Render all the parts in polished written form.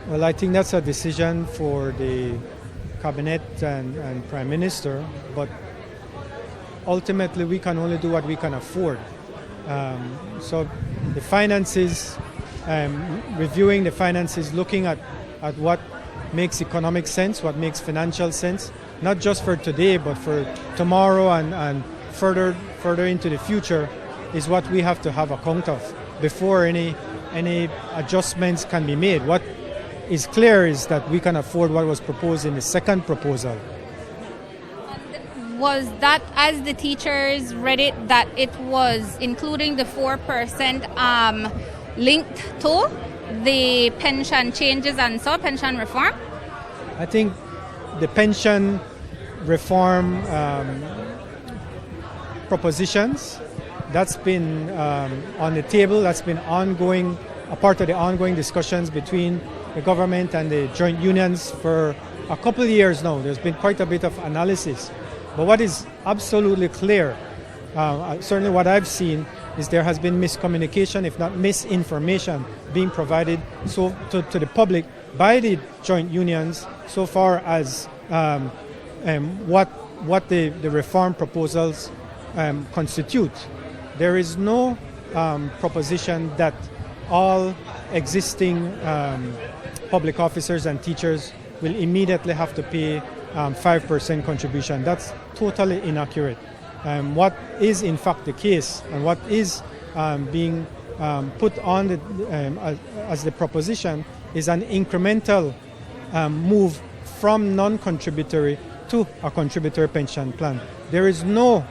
Well, I think that's a decision for the cabinet and prime minister, but ultimately we can only do what we can afford. So the finances, reviewing the finances, looking at what makes economic sense, what makes financial sense, not just for today, but for tomorrow and further into the future, is what we have to have account of before any adjustments can be made. What is clear is that we can afford what was proposed in the second proposal. Was that, as the teachers read it, that it was including the 4% linked to the pension changes and so pension reform? I think the pension reform propositions, that's been on the table, that's been ongoing, a part of the ongoing discussions between the government and the joint unions for a couple of years now. There's been quite a bit of analysis. But what is absolutely clear, certainly what I've seen, is there has been miscommunication, if not misinformation, being provided to the public by the joint unions so far as what the reform proposals constitute. There is no proposition that all existing public officers and teachers will immediately have to pay 5% contribution. That's totally inaccurate. What is in fact the case and what is being put on as the proposition is an incremental move from non-contributory to a contributory pension plan. There is no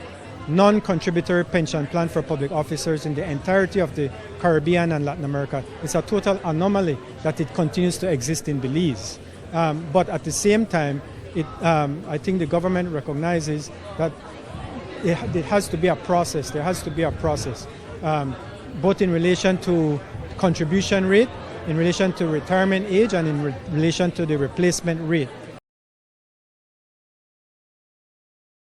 non-contributory pension plan for public officers in the entirety of the Caribbean and Latin America. It's a total anomaly that it continues to exist in Belize. But at the same time, I think the government recognizes that it has to be a process. There has to be a process, both in relation to contribution rate, in relation to retirement age, and in relation to the replacement rate.